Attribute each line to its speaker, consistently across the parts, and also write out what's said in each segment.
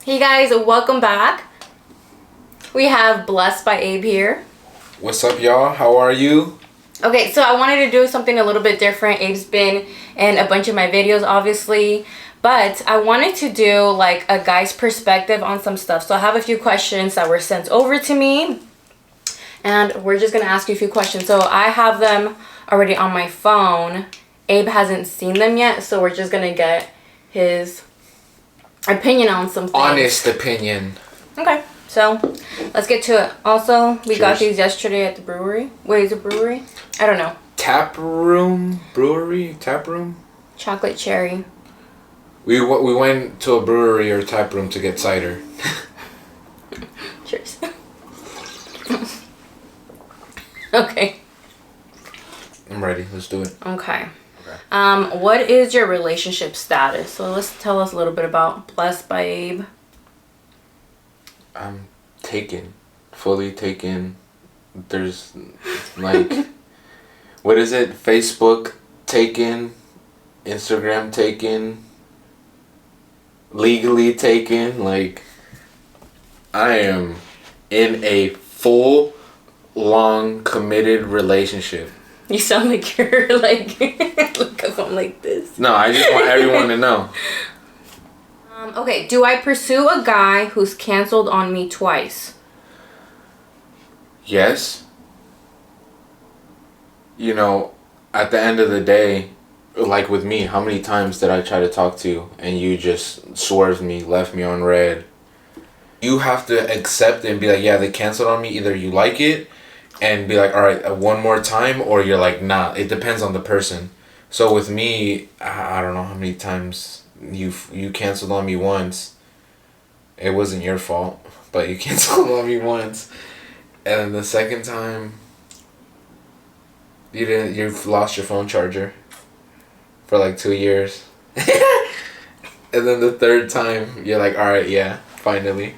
Speaker 1: Hey guys, welcome back. We have Blessed by Abe here.
Speaker 2: What's up, y'all? How are you?
Speaker 1: Okay, so I wanted to do something a little bit different. Abe's been in a bunch of my videos, obviously, but I wanted to do like a guy's perspective on some stuff. So I have a few questions that were sent over to me, and we're just gonna ask you a few questions. So I have them already on my phone. Abe hasn't seen them yet, so we're just gonna get his opinion on some things.
Speaker 2: Honest opinion.
Speaker 1: Okay, so let's get to it. Also, we
Speaker 2: Cheers.
Speaker 1: got these yesterday at the brewery. Wait, is it brewery? I don't know.
Speaker 2: Tap room? Brewery? Tap room?
Speaker 1: Chocolate cherry.
Speaker 2: We went to a brewery or tap room to get cider.
Speaker 1: Cheers. Okay.
Speaker 2: I'm ready. Let's do it.
Speaker 1: Okay. What is your relationship status? So let's tell us a little bit about Blessed by Abe.
Speaker 2: I'm taken. Fully taken. There's like... what is it? Facebook taken. Instagram taken. Legally taken. Like... I am in a full, long, committed relationship.
Speaker 1: You sound like you're like... because I'm like this.
Speaker 2: No, I just want everyone to know.
Speaker 1: Okay, do I pursue a guy who's canceled on me twice?
Speaker 2: Yes. You know, at the end of the day, like with me, how many times did I try to talk to you and you just swerved me, left me on red? You have to accept it and be like, yeah, they canceled on me. Either you like it and be like, all right, one more time, or you're like, nah. It depends on the person. So with me, I don't know how many times you canceled on me once. It wasn't your fault, but you canceled on me once. And then the second time, you've lost your phone charger for like 2 years. And then the third time, you're like, all right, yeah, finally.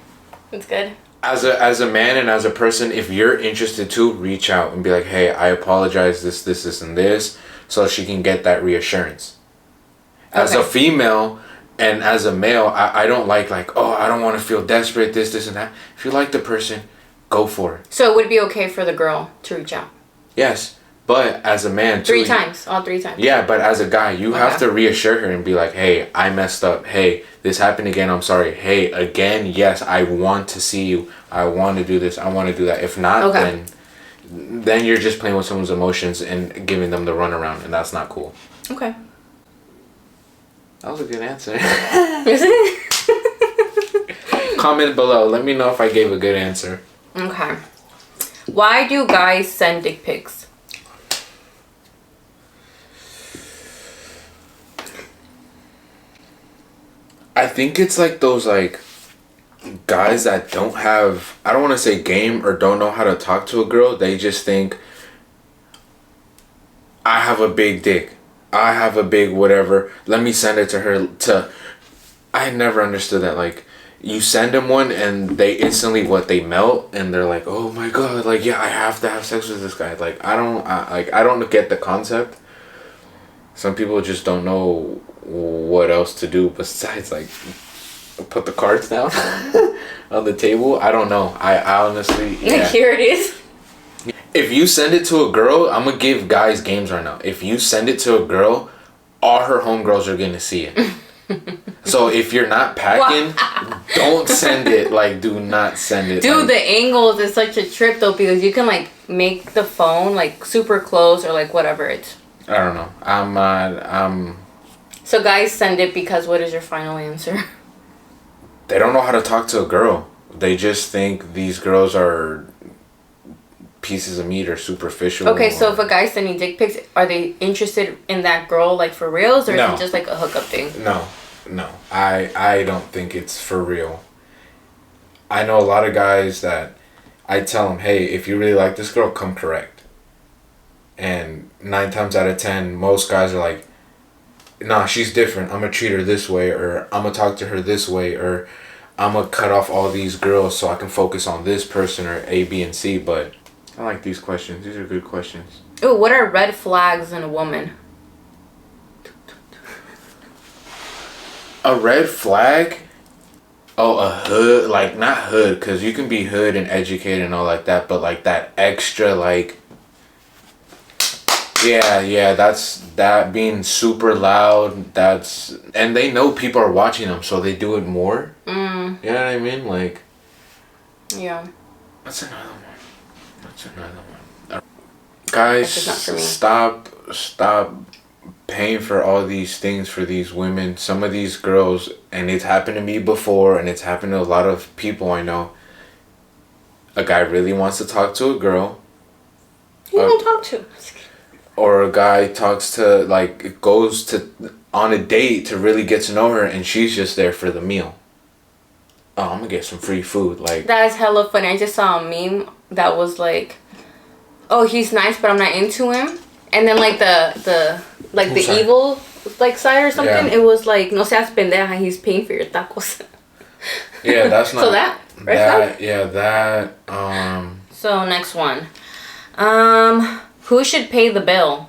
Speaker 1: That's good.
Speaker 2: As a man and as a person, if you're interested to, reach out and be like, hey, I apologize, this, and this, so she can get that reassurance. As a female and as a male, I don't like, oh, I don't want to feel desperate, this, and that. If you like the person, go for it.
Speaker 1: So it would be okay for the girl to reach out?
Speaker 2: Yes, but as a man, too.
Speaker 1: 3 times, all 3 times.
Speaker 2: Yeah, but as a guy, you have to reassure her and be like, hey, I messed up. Hey, this happened again. I'm sorry. Hey, again, yes, I want to see you. I want to do this. I want to do that. If not, then you're just playing with someone's emotions and giving them the runaround, and that's not cool.
Speaker 1: Okay.
Speaker 2: That was a good answer.
Speaker 1: Is it?
Speaker 2: Comment below. Let me know if I gave a good answer.
Speaker 1: Okay. Why do guys send dick pics?
Speaker 2: I think it's like those guys that don't have, I don't want to say game or don't know how to talk to a girl. They just think, I have a big dick. I have a big whatever. Let me send it to her I never understood that. Like, you send them one and they instantly they melt and they're like, oh my god, like, yeah, I have to have sex with this guy. Like, I don't get the concept. Some people just don't know what else to do besides put the cards down on the table. I don't know. I honestly, yeah.
Speaker 1: Here it is.
Speaker 2: If you send it to a girl, I'm gonna give guys games right now. If you send it to a girl, all her homegirls are gonna see it. So if you're not packing, don't send it. Like, do not send it.
Speaker 1: Dude, the angles is such a trip though, because you can make the phone super close or whatever it's.
Speaker 2: I don't know. I'm
Speaker 1: So guys send it because what is your final answer?
Speaker 2: They don't know how to talk to a girl. They just think these girls are pieces of meat or superficial.
Speaker 1: Okay, so if a guy's sending dick pics, are they interested in that girl for reals, or is it just a hookup thing?
Speaker 2: No. I don't think it's for real. I know a lot of guys that I tell them, hey, if you really like this girl, come correct. And 9 times out of 10, most guys are like, nah, she's different. I'm gonna treat her this way, or I'm gonna talk to her this way, or I'm gonna cut off all these girls so I can focus on this person, or A, B, and C. But I like these questions. These are good questions.
Speaker 1: Ooh, what are red flags in a woman?
Speaker 2: A red flag? Oh, a hood, like not hood, because you can be hood and educated and all like that, but like that extra, like, yeah, that's that being super loud. That's, and they know people are watching them, so they do it more.
Speaker 1: Mm.
Speaker 2: You know what I mean? Like,
Speaker 1: Yeah.
Speaker 2: That's another one. That's another one. Guys, stop paying for all these things for these women. Some of these girls, and it's happened to me before, and it's happened to a lot of people I know. A guy really wants to talk to a girl.
Speaker 1: Who you gonna talk to?
Speaker 2: Or a guy talks to, like, goes to on a date to really get to know her, and she's just there for the meal. Oh, I'm gonna get some free food. Like,
Speaker 1: that is hella funny. I just saw a meme that was like, oh, he's nice, but I'm not into him. And then like the evil like side or something. Yeah. It was like, no seas pendeja, he's paying for your tacos.
Speaker 2: Yeah, that's not.
Speaker 1: So that, right?
Speaker 2: That, yeah, that.
Speaker 1: So next one, who should pay the bill?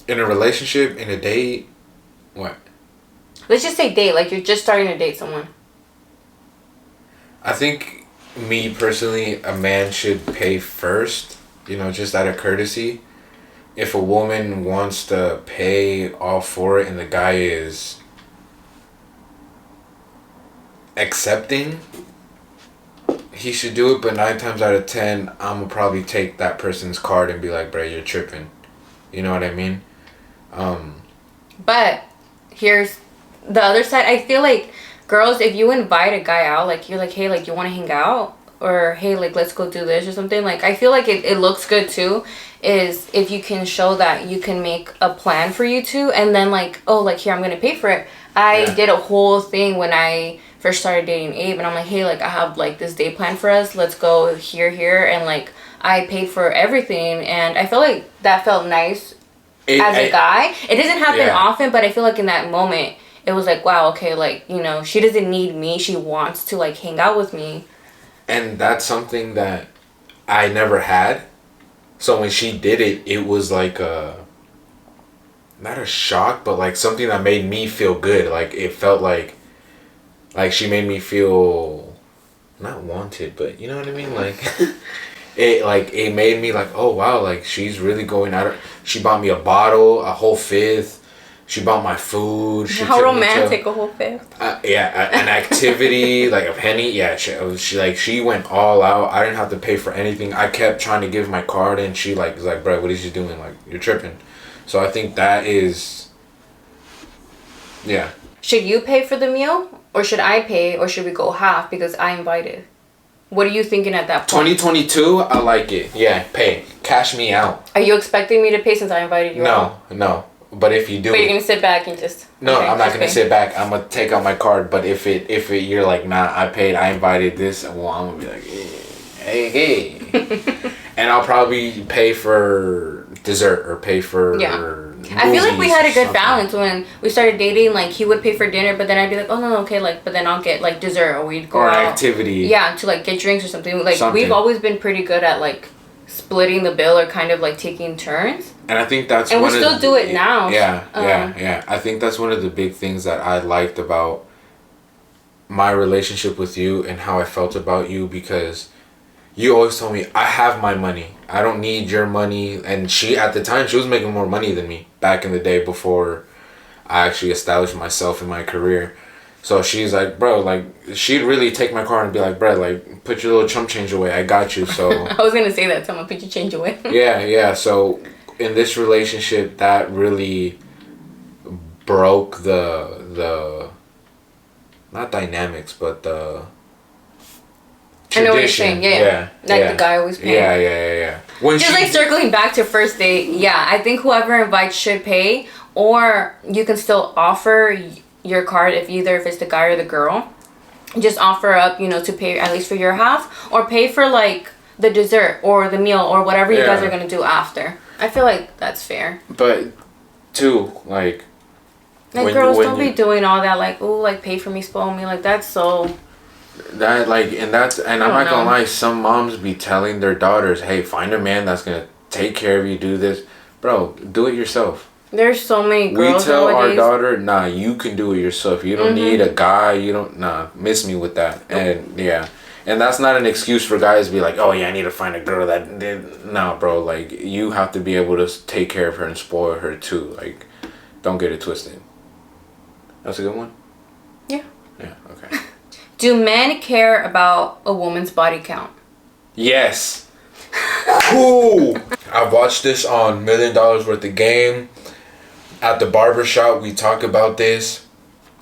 Speaker 2: In a relationship, in a date, what?
Speaker 1: Let's just say date, like you're just starting to date someone.
Speaker 2: I think, me personally, a man should pay first, you know, just out of courtesy. If a woman wants to pay all for it and the guy is accepting, he should do it, but 9 times out of 10, I'm gonna probably take that person's card and be like, bro, you're tripping. You know what I mean?
Speaker 1: But here's the other side. I feel like girls, if you invite a guy out, like you're like, hey, like you want to hang out, or hey, like let's go do this or something, like I feel like it looks good too, is if you can show that you can make a plan for you two, and then like, oh, like here, I'm gonna pay for it. I did a whole thing when I first started dating Abe, and I'm like, hey, like I have like this day plan for us, let's go here, and like I paid for everything, and I feel like that felt nice as a guy. It doesn't happen often, but I feel like in that moment it was like, wow, okay, like, you know, she doesn't need me, she wants to like hang out with me.
Speaker 2: And that's something that I never had. So when she did it, it was like not a shock, but like something that made me feel good. Like it felt like she made me feel not wanted, but you know what I mean? Like it made me like, oh wow, like she's really going out. She bought me a bottle, a whole fifth. She bought my food. She
Speaker 1: How romantic, a whole fifth.
Speaker 2: An activity, like a penny. Yeah, she went all out. I didn't have to pay for anything. I kept trying to give my card, and she was like, bro, what is you doing? Like, you're tripping. So I think that is, yeah.
Speaker 1: Should you pay for the meal, or should I pay, or should we go half because I invited? What are you thinking at that point?
Speaker 2: 2022, I like it. Yeah, pay. Cash me out.
Speaker 1: Are you expecting me to pay since I invited you?
Speaker 2: No. But if you do,
Speaker 1: but you're gonna sit back and just.
Speaker 2: No, okay, I'm not gonna sit back. I'm gonna take out my card. But if you're like, nah, I paid, I invited this. Well, I'm gonna be like, hey, and I'll probably pay for dessert or pay for.
Speaker 1: Yeah. I feel like we had a good balance when we started dating. Like he would pay for dinner, but then I'd be like, oh no, okay, like, but then I'll get like dessert, or we'd go out.
Speaker 2: Or activity.
Speaker 1: Yeah, to like get drinks or something. Like we've always been pretty good at like splitting the bill or kind of like taking turns.
Speaker 2: And I think that's
Speaker 1: and we still do it now.
Speaker 2: Yeah. I think that's one of the big things that I liked about my relationship with you and how I felt about you, because you always told me, I have my money. I don't need your money. And she, at the time, she was making more money than me back in the day before I actually established myself in my career. So she's like, bro, like, she'd really take my car and be like, bro, like, put your little chump change away. I got you. So
Speaker 1: I was going to say that. Someone put your change away.
Speaker 2: Yeah. So in this relationship, that really broke the not dynamics, but the tradition.
Speaker 1: I know what you're saying. Yeah. Like the guy always paying.
Speaker 2: Yeah. When
Speaker 1: just like circling back to first date. Yeah, I think whoever invites should pay, or you can still offer your card if it's the guy or the girl. Just offer up, you know, to pay at least for your half, or pay for like the dessert or the meal or whatever you guys are gonna do after. I feel like that's fair.
Speaker 2: But too, like
Speaker 1: girls don't be doing all that, like, oh, like pay for me, spoil me, like that's so.
Speaker 2: That like, and I'm not gonna lie, some moms be telling their daughters, hey, find a man that's gonna take care of you, do this. Bro, do it yourself.
Speaker 1: There's so many
Speaker 2: We
Speaker 1: girls
Speaker 2: tell
Speaker 1: nowadays.
Speaker 2: our daughter, nah, you can do it yourself. You don't need a guy. You don't, nah, miss me with that. And yeah. And that's not an excuse for guys to be like, oh yeah, I need to find a girl that did. No, bro, like, you have to be able to take care of her and spoil her too. Like, don't get it twisted. That's a good one?
Speaker 1: Yeah.
Speaker 2: Yeah, okay.
Speaker 1: Do men care about a woman's body count?
Speaker 2: Yes. Cool. I've watched this on $1 Million Worth of Game. At the barbershop, we talk about this.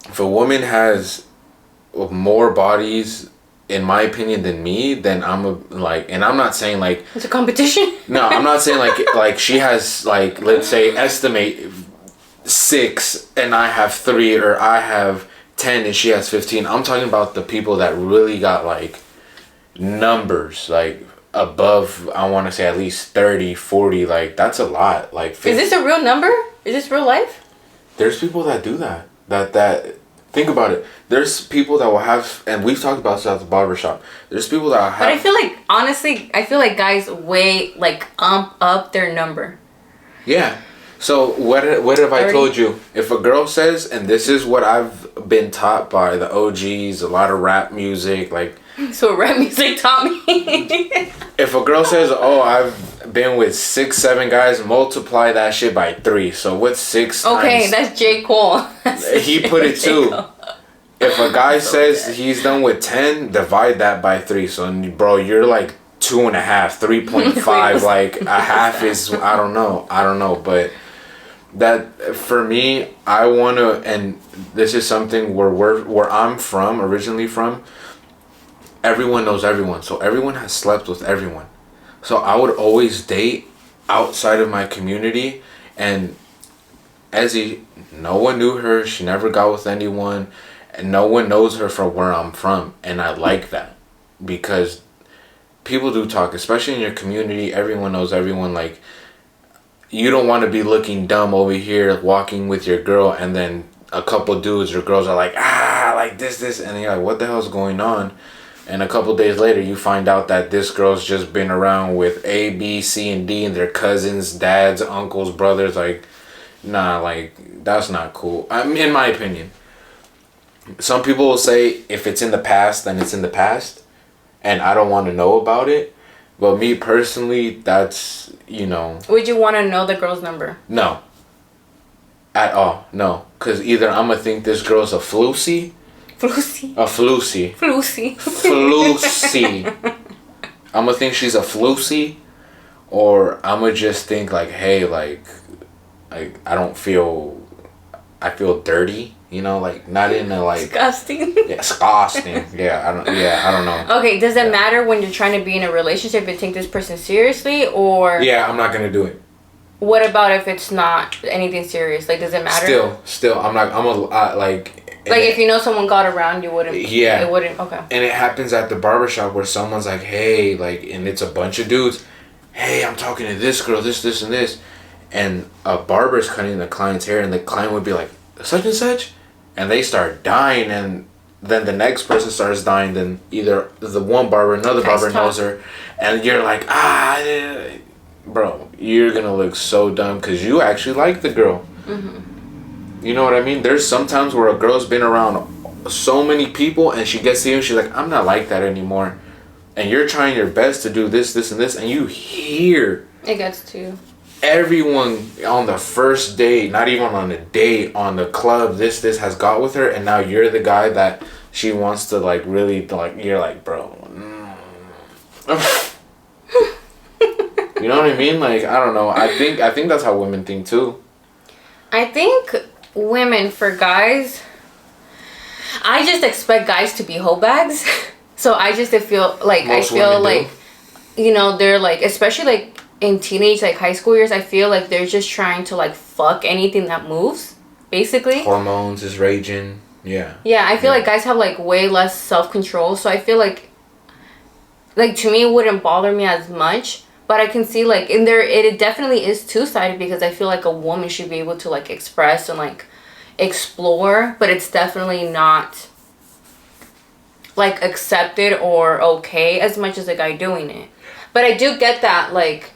Speaker 2: If a woman has more bodies, in my opinion, than me, then and I'm not saying like
Speaker 1: It's a competition.
Speaker 2: no, I'm not saying like she has like, let's say, estimate 6 and I have 3, or I have 10 and she has 15. I'm talking about the people that really got like numbers like above, I want to say at least 30, 40. Like, that's a lot. Like 50.
Speaker 1: Is this a real number? Is this real life?
Speaker 2: There's people that do that. That think about it. There's people that will have, and we've talked about this at the barbershop. There's people that have.
Speaker 1: But I feel like, honestly, guys way like up their number.
Speaker 2: Yeah. So what have I
Speaker 1: 30?
Speaker 2: told you? If a girl says, and this is what I've been taught by the OGs, a lot of rap music, like.
Speaker 1: So rap music taught me.
Speaker 2: If a girl says, "Oh, I've been with 6, 7 guys," multiply that shit by 3. So what's 6
Speaker 1: Okay,
Speaker 2: times?
Speaker 1: that's J. Cole.
Speaker 2: He put it too. If a guy says he's done with 10, divide that by 3. So, bro, you're like 2.5, 3.5. Like a half is, I don't know. But that, for me, I want to, and this is something where I'm from, originally from. Everyone knows everyone, so everyone has slept with everyone. So I would always date outside of my community, and Ezzy, no one knew her. She never got with anyone, and no one knows her from where I'm from, and I like that because people do talk, especially in your community. Everyone knows everyone. Like, you don't want to be looking dumb over here walking with your girl, and then a couple dudes or girls are like, like this, and you're like, what the hell's going on? And a couple days later, you find out that this girl's just been around with A, B, C, and D, and their cousins, dads, uncles, brothers. Like, nah, like, that's not cool. I mean, in my opinion. Some people will say if it's in the past, then it's in the past. And I don't want to know about it. But me personally, that's,
Speaker 1: Would you want to know the girl's number?
Speaker 2: No. At all. No. Because either I'm going to think this girl's a floozy.
Speaker 1: Floosy.
Speaker 2: A floosy.
Speaker 1: Floosy.
Speaker 2: Floosy. I'm gonna think she's a floosy, or I'm gonna just think like, hey, like I feel dirty, like not in a like
Speaker 1: Disgusting.
Speaker 2: yeah, disgusting. I don't know.
Speaker 1: Okay, does it matter when you're trying to be in a relationship and take this person seriously, or
Speaker 2: Yeah, I'm not gonna do it.
Speaker 1: what about if it's not anything serious? Like, does it matter?
Speaker 2: Still, like.
Speaker 1: Like, if you know someone got around, you wouldn't.
Speaker 2: Yeah.
Speaker 1: It wouldn't. Okay.
Speaker 2: And it happens at the barbershop where someone's like, hey, like, and it's a bunch of dudes. Hey, I'm talking to this girl, this, and this. And a barber's cutting the client's hair, and the client would be like, such and such? And they start dying, and then the next person starts dying. Then either the one barber, another barber knows her. And you're like, bro, you're going to look so dumb because you actually like the girl. Mm-hmm. You know what I mean? There's sometimes where a girl's been around so many people and she gets to you and she's like, I'm not like that anymore. And you're trying your best to do this, and this, and you hear
Speaker 1: it gets to you.
Speaker 2: Everyone on the first date, not even on a date, on the club, this has got with her, and now you're the guy that she wants to like really like. You're like, bro. You know what I mean? Like, I don't know. I think that's how women think too.
Speaker 1: I think women, for guys, I just expect guys to be hoe bags. So I just feel like they're like, especially like in teenage, like high school years, I feel like they're just trying to like fuck anything that moves, basically.
Speaker 2: Hormones is raging. Yeah.
Speaker 1: Yeah, I feel like guys have like way less self-control. So I feel like to me it wouldn't bother me as much. But I can see like in there, it definitely is two-sided, because I feel like a woman should be able to like express and like explore, but it's definitely not like accepted or okay as much as a guy doing it. But I do get that, like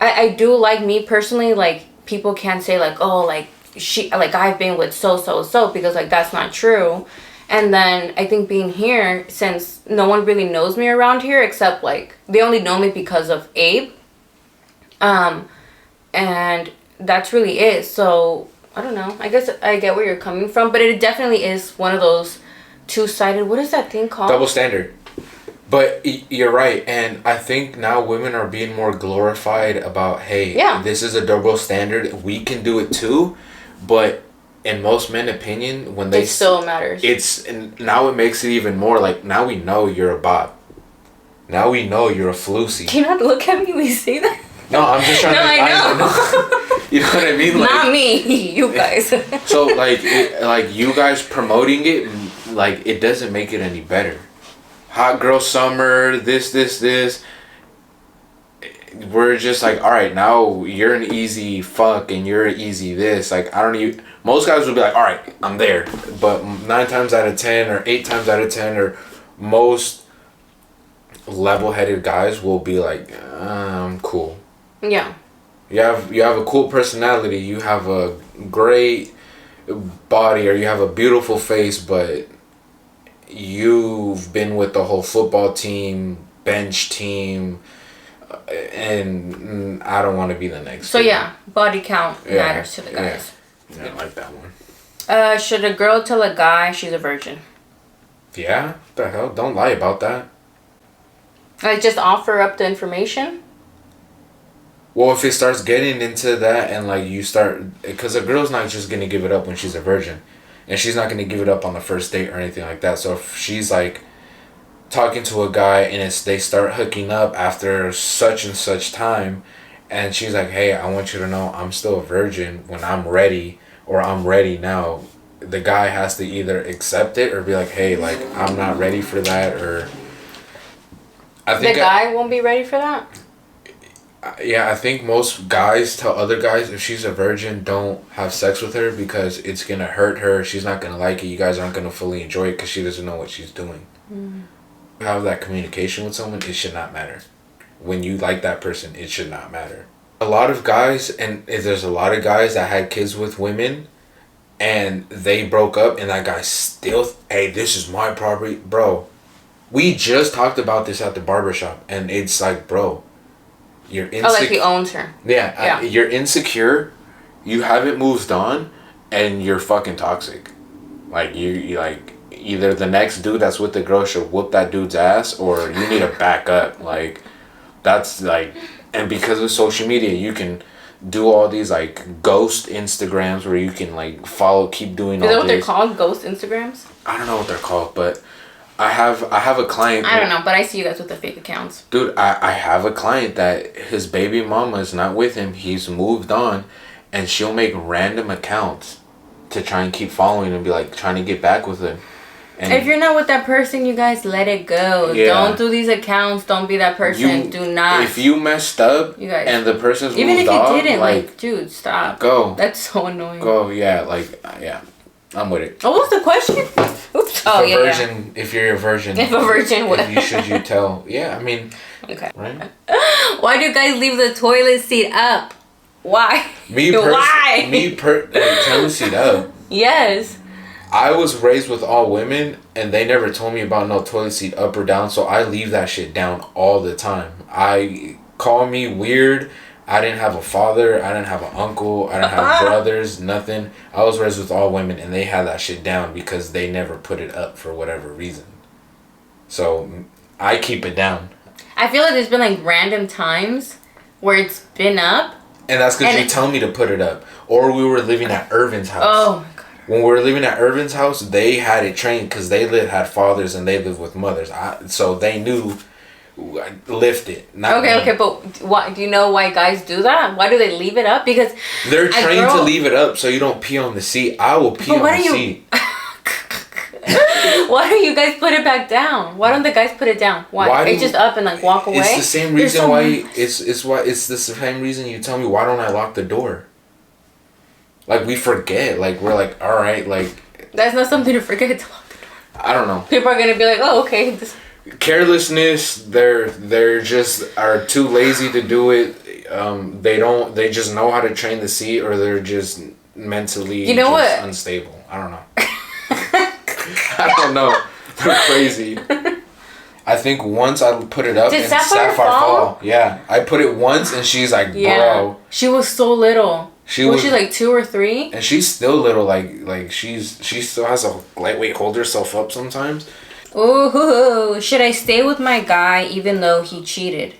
Speaker 1: I do like, me personally, like people can't say like, oh, like I've been with so because like that's not true. And then I think being here, since no one really knows me around here except like they only know me because of Abe, and that's really it. So I don't know, I guess I get where you're coming from, but it definitely is one of those two-sided, what is that thing called?
Speaker 2: Double standard. But you're right, and I think now women are being more glorified about, hey, this is a double standard, we can do it too. But in most men's opinion, when they...
Speaker 1: It still matters.
Speaker 2: And now it makes it even more like, now we know you're a bot. Now we know you're a flusy.
Speaker 1: Do you not look at me when you say that?
Speaker 2: No, I'm just trying to...
Speaker 1: I know.
Speaker 2: You know what I mean? Like,
Speaker 1: not me, you guys.
Speaker 2: So, like, like, you guys promoting it, like, it doesn't make it any better. Hot girl summer, this. We're just like, all right, now you're an easy fuck and you're an easy this. Like, I don't even... Most guys would be like, all right, I'm there. But 9 times out of 10 or 8 times out of 10 or most level-headed guys will be like, I'm cool.
Speaker 1: Yeah.
Speaker 2: You have a cool personality. You have a great body or you have a beautiful face, but you've been with the whole football team, bench team, and I don't want to be the next.
Speaker 1: So yeah, body count matters to the guys.
Speaker 2: Yeah, I like that one.
Speaker 1: Should a girl tell a guy she's a virgin?
Speaker 2: Yeah, what the hell? Don't lie about that.
Speaker 1: Like, just offer up the information?
Speaker 2: Well, if it starts getting into that and like you start, because a girl's not just gonna give it up when she's a virgin, and she's not gonna give it up on the first date or anything like that. So if she's like talking to a guy and they start hooking up after such and such time, and she's like, hey, I want you to know I'm still a virgin when I'm ready, or I'm ready now, the guy has to either accept it or be like, hey, like, I'm not ready for that. Or I think
Speaker 1: the guy won't be ready for that?
Speaker 2: Yeah, I think most guys tell other guys if she's a virgin, don't have sex with her because it's going to hurt her. She's not going to like it. You guys aren't going to fully enjoy it because she doesn't know what she's doing. Have that communication with someone, it should not matter. When you like that person, it should not matter. A lot of guys, and there's a lot of guys that had kids with women and they broke up and that guy still, hey, this is my property. Bro, we just talked about this at the barbershop and it's like, bro, you're insecure.
Speaker 1: Oh, like he owns her.
Speaker 2: Yeah. You're insecure, you haven't moved on, and you're fucking toxic. Like, you like, either the next dude that's with the girl should whoop that dude's ass, or you need to back up. Like, that's like, and because of social media, you can do all these like ghost Instagrams where you can like keep doing all this.
Speaker 1: Is that what they're called? Ghost Instagrams?
Speaker 2: I don't know what they're called, but I have a client.
Speaker 1: I don't know, but I see you guys with the fake accounts.
Speaker 2: Dude, I have a client that his baby mama is not with him. He's moved on, and she'll make random accounts to try and keep following and be like trying to get back with him. And
Speaker 1: if you're not with that person, you guys let it go. Yeah. Don't do these accounts. Don't be that person. Do not.
Speaker 2: If you messed up, you guys, and the person's
Speaker 1: even
Speaker 2: moved
Speaker 1: if you
Speaker 2: on,
Speaker 1: didn't, like, dude, stop.
Speaker 2: Go.
Speaker 1: That's so annoying.
Speaker 2: Go, yeah, like, yeah. I'm with it.
Speaker 1: What was the question? Oops. Oh, yeah.
Speaker 2: Virgin, if you're a virgin.
Speaker 1: If a virgin, what?
Speaker 2: Should you tell? Yeah, I mean.
Speaker 1: Okay.
Speaker 2: Right?
Speaker 1: Why do you guys leave the toilet seat up? Why?
Speaker 2: Why? Toilet seat up.
Speaker 1: Yes.
Speaker 2: I was raised with all women, and they never told me about no toilet seat up or down, so I leave that shit down all the time. Call me weird. I didn't have a father. I didn't have an uncle. I didn't have brothers. Nothing. I was raised with all women, and they had that shit down because they never put it up for whatever reason. So I keep it down.
Speaker 1: I feel like there's been like random times where it's been up.
Speaker 2: And that's because you tell me to put it up. Or we were living at Irvin's house.
Speaker 1: Oh my God.
Speaker 2: When we were living at Irvin's house, they had it trained because they had fathers and they lived with mothers. So they knew, lift it.
Speaker 1: Okay, but why, do you know why guys do that? Why do they leave it up? Because
Speaker 2: they're trained to leave it up so you don't pee on the seat. I will pee on the seat.
Speaker 1: Why don't you guys put it back down? Why don't the guys put it down? Why it's just up and like walk away?
Speaker 2: It's the same reason it's the same reason you tell me why don't I lock the door? Like, we forget. Like, we're like, all right, like...
Speaker 1: That's not something to forget to lock the door.
Speaker 2: I don't know.
Speaker 1: People are going to be like, oh, okay.
Speaker 2: Carelessness, they're just are too lazy to do it. they just know how to train the seat, or they're just mentally unstable. I don't know. I don't know. They're crazy. I think once I put it up,
Speaker 1: did
Speaker 2: and
Speaker 1: Sapphire fall?
Speaker 2: Yeah, I put it once and she's like, bro.
Speaker 1: She was so little. Was she like 2 or 3?
Speaker 2: And she's still little, like she still has a lightweight hold herself up sometimes.
Speaker 1: Ooh, should I stay with my guy even though he cheated?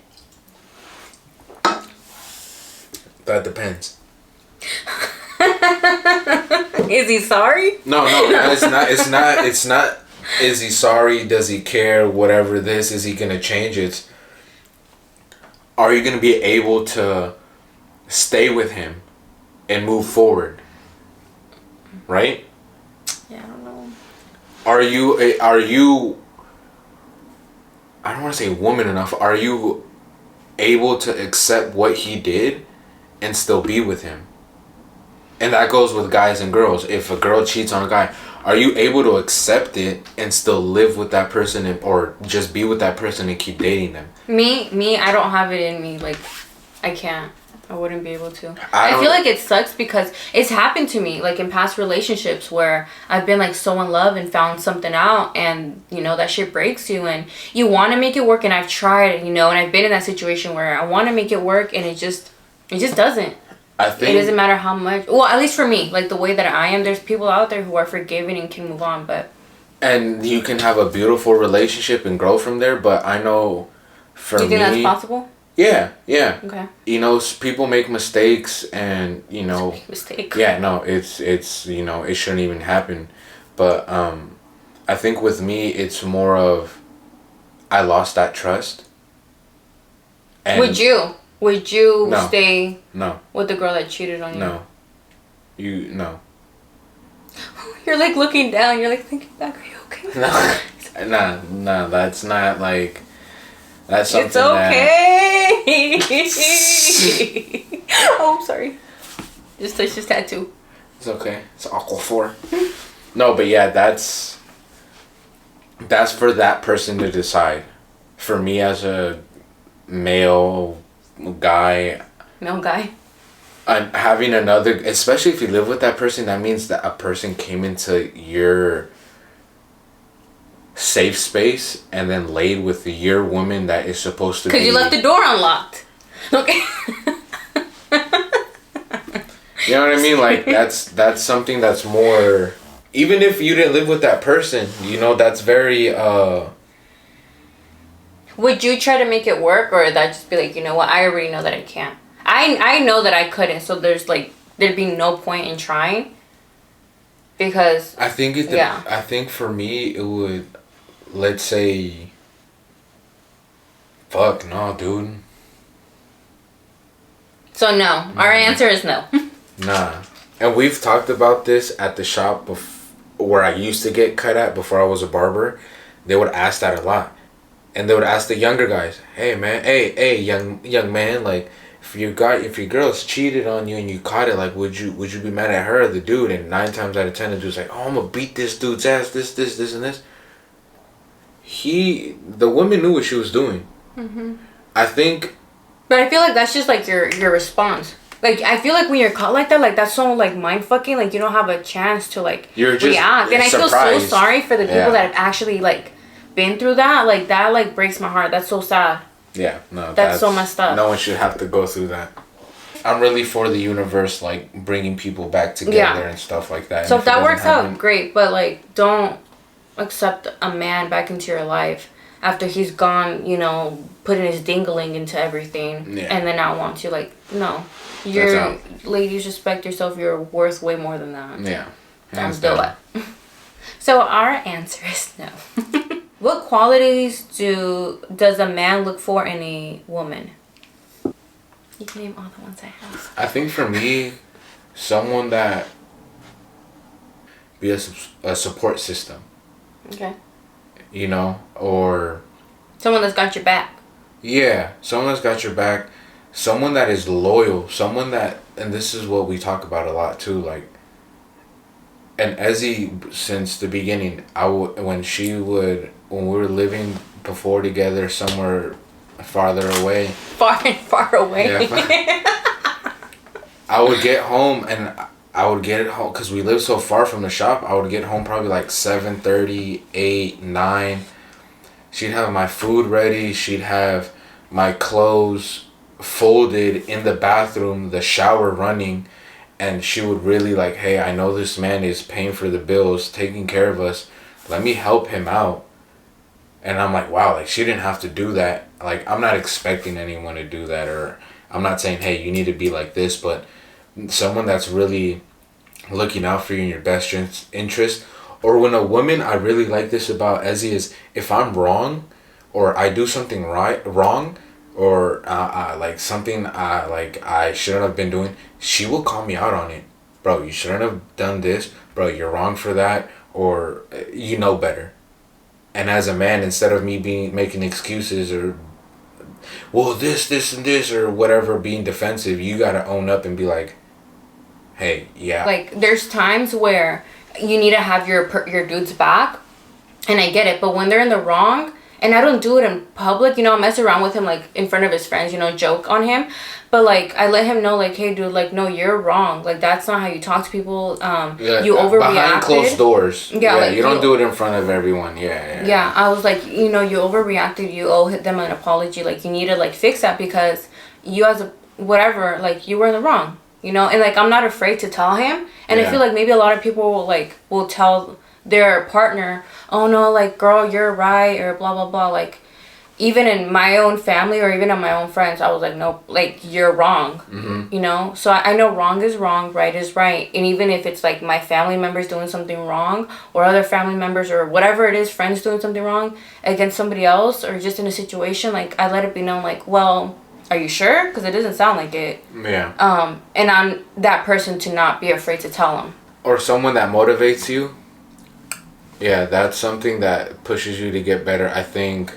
Speaker 2: That depends.
Speaker 1: Is he sorry?
Speaker 2: No, it's not. Is he sorry? Does he care? Whatever this is, he gonna change it? Are you gonna be able to stay with him and move forward? Right?
Speaker 1: Yeah, I don't know.
Speaker 2: Are you? I don't want to say woman enough. Are you able to accept what he did and still be with him? And that goes with guys and girls. If a girl cheats on a guy, are you able to accept it and still live with that person, or just be with that person and keep dating them?
Speaker 1: Me, I don't have it in me. Like, I can't. I wouldn't be able to. I feel like it sucks because it's happened to me, like in past relationships where I've been like so in love and found something out, and you know that shit breaks you and you want to make it work. And I've tried, you know, and I've been in that situation where I want to make it work and it just doesn't. I think it doesn't matter how much. Well, at least for me, like the way that I am, there's people out there who are forgiving and can move on, but. And
Speaker 2: you can have a beautiful relationship and grow from there, but I know for me. You think that's possible? Yeah. Okay. You know, people make mistakes, and you know. Mistake. Yeah, no, it's you know, it shouldn't even happen, but I think with me it's more of, I lost that trust. And Would you stay with the girl that cheated on you? No. No. You're like looking down. You're like thinking back. Are you okay? No. That's not like. That's something. It's okay.
Speaker 1: Oh, I'm sorry. Just touched his tattoo.
Speaker 2: It's okay. It's Aquaphor. No, but yeah, that's for that person to decide. For me as a male guy, and having another, especially if you live with that person, that means that a person came into your safe space and then laid with your woman that is supposed to be, because
Speaker 1: you left the door unlocked. Okay.
Speaker 2: You know what I mean? Like that's something that's more, even if you didn't live with that person, you know, that's very
Speaker 1: Would you try to make it work, or would that just be like, you know what, I already know that I can't. I know that I couldn't, so there'd be no point in trying. Because
Speaker 2: I think I think for me it would, let's say, fuck no, dude.
Speaker 1: So no. Our answer is no.
Speaker 2: Nah. And we've talked about this at the shop where I used to get cut at before I was a barber. They would ask that a lot. And they would ask the younger guys, "Hey man, hey young man, like if your girl's cheated on you and you caught it, like would you be mad at her or the dude?" And 9 times out of 10 the dude's like, "Oh, I'm gonna beat this dude's ass, this and this." The woman knew what she was doing. Mm-hmm. I think.
Speaker 1: But I feel like that's just like your response. Like, I feel like when you're caught like that, like that's so like mind fucking. Like you don't have a chance to like react. And I feel so sorry for the people that have actually like been through that. Like that like breaks my heart. That's so sad.
Speaker 2: Yeah, no,
Speaker 1: that's so messed up.
Speaker 2: No one should have to go through that. I'm really for the universe like bringing people back together and stuff like that.
Speaker 1: So if that works out, great. But like, don't accept a man back into your life after he's gone, you know, putting his dingling into everything, and then I want to, like, no. Ladies, respect yourself. You're worth way more than that.
Speaker 2: Yeah.
Speaker 1: Don't do it. So our answer is no. What qualities does a man look for in a woman? You can name all the ones I have.
Speaker 2: I think for me, someone that be a support system. Okay. You know, or
Speaker 1: someone that's got your back.
Speaker 2: Yeah, someone that's got your back. Someone that is loyal. Someone that, and this is what we talk about a lot too, like, and Ezzy, since the beginning, when we were living before together somewhere farther away.
Speaker 1: Far and far away.
Speaker 2: Yeah, I would get home and I would get it home because we live so far from the shop. I would get home probably like 7:30, 8, 9. She'd have my food ready. She'd have my clothes folded in the bathroom, the shower running. And she would really like, hey, I know this man is paying for the bills, taking care of us. Let me help him out. And I'm like, wow, like she didn't have to do that. Like, I'm not expecting anyone to do that, or I'm not saying, hey, you need to be like this, but someone that's really looking out for you in your best interest. Or when a woman, I really like this about Ezzy, is if I'm wrong or I do something wrong or like something like I shouldn't have been doing, she will call me out on it. Bro, you shouldn't have done this. Bro, you're wrong for that, or you know better. And as a man, instead of me making excuses or, well, this, and this, or whatever, being defensive, you got to own up and be like, hey, yeah.
Speaker 1: Like, there's times where you need to have your dude's back, and I get it, but when they're in the wrong, and I don't do it in public, you know, I mess around with him, like, in front of his friends, you know, joke on him, but, like, I let him know, like, hey, dude, like, no, you're wrong, like, that's not how you talk to people, you overreacted.
Speaker 2: Behind closed doors.
Speaker 1: Yeah, like,
Speaker 2: you don't do it in front of everyone,
Speaker 1: Yeah, I was like, you know, you overreacted, you owe them an apology, like, you need to, like, fix that, because you as a, whatever, like, you were in the wrong, you know, and, like, I'm not afraid to tell him, and I feel like maybe a lot of people will tell their partner, oh no, like, girl, you're right, or blah blah blah. Like, even in my own family or even in my own friends, I was like, no, like, you're wrong. You know, so I know wrong is wrong, right is right. And even if it's like my family members doing something wrong, or other family members, or whatever it is, friends doing something wrong against somebody else, or just in a situation, like, I let it be known, like, well, are you sure? Because it doesn't sound like it.
Speaker 2: Yeah.
Speaker 1: And I'm that person to not be afraid to tell them.
Speaker 2: Or someone that motivates you. Yeah, that's something that pushes you to get better. I think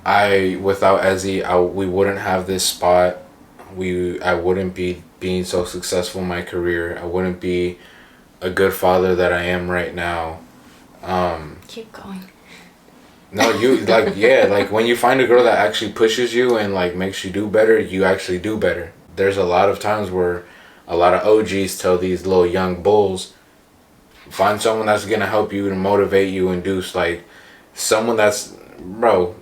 Speaker 2: without Ezzy, we wouldn't have this spot. I wouldn't be being so successful in my career. I wouldn't be a good father that I am right now.
Speaker 1: Keep going.
Speaker 2: No, you like, yeah, like when you find a girl that actually pushes you and like makes you do better, you actually do better. There's a lot of times where a lot of OGs tell these little young bulls, find someone that's gonna help you and motivate you, and do like someone that's gonna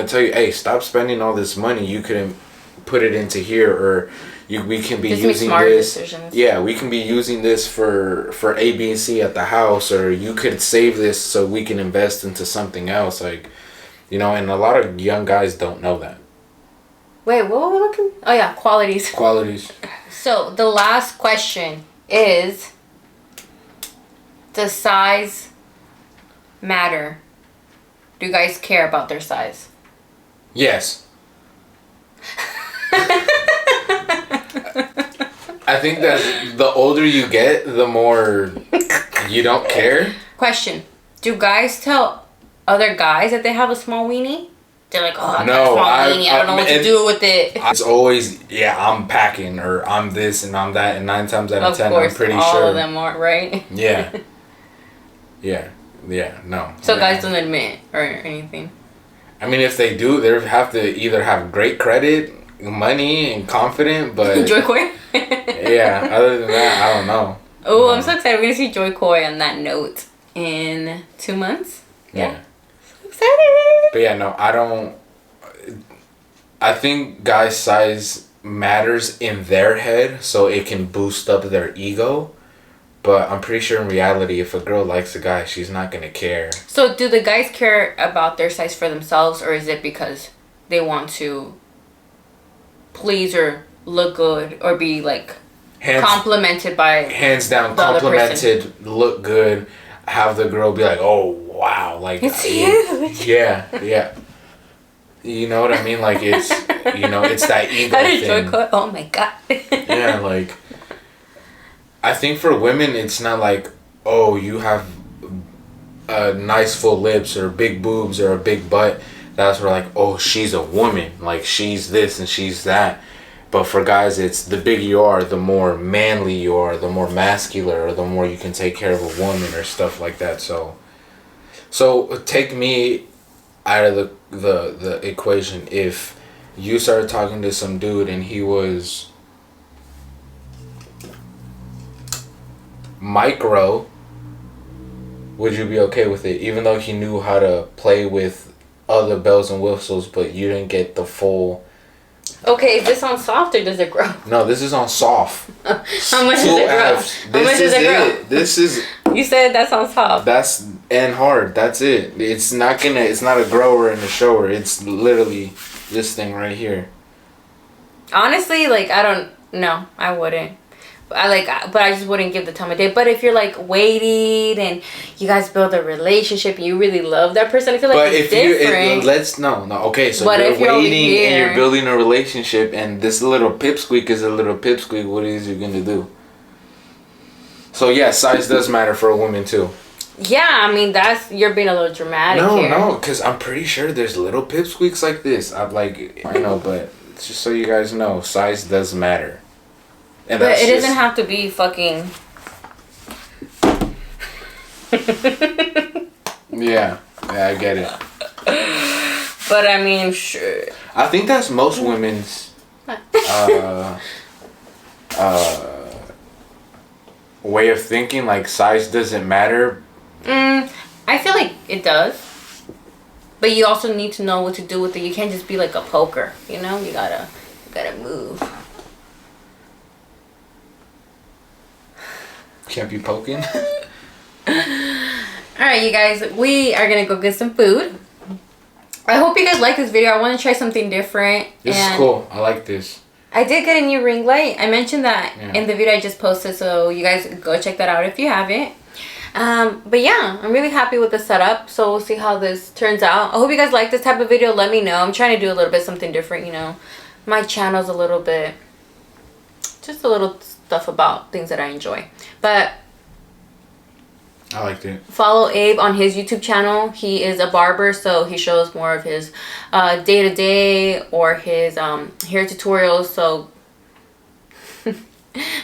Speaker 2: tell you, hey, stop spending all this money. You could put it into here, or we can be using this. Decisions. Yeah, we can be using this for A, B, and C at the house, or you could save this so we can invest into something else. Like, you know, and a lot of young guys don't know that.
Speaker 1: Wait, what were we looking? Oh yeah, qualities.
Speaker 2: Qualities.
Speaker 1: So the last question is, does size matter? Do you guys care about their size?
Speaker 2: Yes. I think that the older you get, the more you don't care.
Speaker 1: Question. Do guys tell other guys that they have a small weenie? They're like, oh, I got a small weenie. I don't know what to do with it.
Speaker 2: It's always, yeah, I'm packing, or I'm this and I'm that, and 9 times out of 10, I'm pretty sure.
Speaker 1: all of them are, right?
Speaker 2: Yeah. Yeah, no.
Speaker 1: So guys don't admit or anything?
Speaker 2: I mean, if they do, they have to either have great credit, money, and confident, but...
Speaker 1: Joy Coy?
Speaker 2: Yeah, other than that, I don't know.
Speaker 1: Oh, no. I'm so excited. We're going to see Joy Coy on that note in 2 months.
Speaker 2: Yeah.
Speaker 1: So excited!
Speaker 2: But yeah, no, I think guys' size matters in their head, so it can boost up their ego. But I'm pretty sure in reality, if a girl likes a guy, she's not going to care. So
Speaker 1: do the guys care about their size for themselves, or is it because they want to please or look good or be like complimented by
Speaker 2: hands down complimented, look good, have the girl be like, oh wow, like
Speaker 1: it's huge.
Speaker 2: Yeah. You know what I mean? Like it's, you know, it's that ego thing.
Speaker 1: Oh my god.
Speaker 2: Yeah, like I think for women it's not like, oh, you have nice full lips or big boobs or a big butt. That's where like, oh, she's a woman. Like she's this and she's that. But for guys, it's the bigger you are, the more manly you are, the more masculine, or the more you can take care of a woman or stuff like that. So take me out of the equation. If you started talking to some dude and he was micro, would you be okay with it? Even though he knew how to play with other bells and whistles, but you didn't get the full...
Speaker 1: Okay, is this on soft or does it grow?
Speaker 2: No, this is on soft.
Speaker 1: How much does it grow? How much does it grow?
Speaker 2: This is...
Speaker 1: You said that's on soft.
Speaker 2: That's and hard. That's it. It's not a grower and a shower. It's literally this thing right here.
Speaker 1: Honestly, like, I don't know. I wouldn't. But I just wouldn't give the time of day. But if you're like waiting and you guys build a relationship and you really love that person, I feel like it's different.
Speaker 2: Okay, so
Speaker 1: but
Speaker 2: you're waiting and you're building a relationship and this little pipsqueak is a little pipsqueak. What is you gonna do? So yeah, size does matter for a woman too.
Speaker 1: Yeah, I mean you're being a little dramatic here.
Speaker 2: No, because I'm pretty sure there's little pipsqueaks like this. I know, but just so you guys know, size does matter. And
Speaker 1: but it doesn't have to be fucking.
Speaker 2: Yeah, I get it.
Speaker 1: But I mean, sure.
Speaker 2: I think that's most women's way of thinking. Like, size doesn't matter.
Speaker 1: I feel like it does. But you also need to know what to do with it. You can't just be like a poker, you know? You gotta move.
Speaker 2: Can't be poking.
Speaker 1: Alright, you guys, we are gonna go get some food. I hope you guys like this video. I want to try something different.
Speaker 2: This is cool. I like this.
Speaker 1: I did get a new ring light. I mentioned that in the video I just posted, so you guys go check that out if you haven't. But yeah, I'm really happy with the setup, so we'll see how this turns out. I hope you guys like this type of video. Let me know. I'm trying to do a little bit something different, you know. My channel's a little bit, just a little stuff about things that I enjoy. But
Speaker 2: I liked it.
Speaker 1: Follow Abe on his YouTube channel. He is a barber, so he shows more of his day-to-day or his hair tutorials. So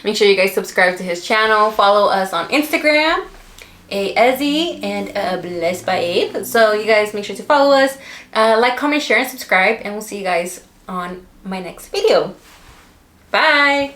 Speaker 1: make sure you guys subscribe to his channel. Follow us on Instagram, AYYEZZY and Blessed by Abe. So you guys make sure to follow us, like, comment, share, and subscribe, and we'll see you guys on my next video. Bye.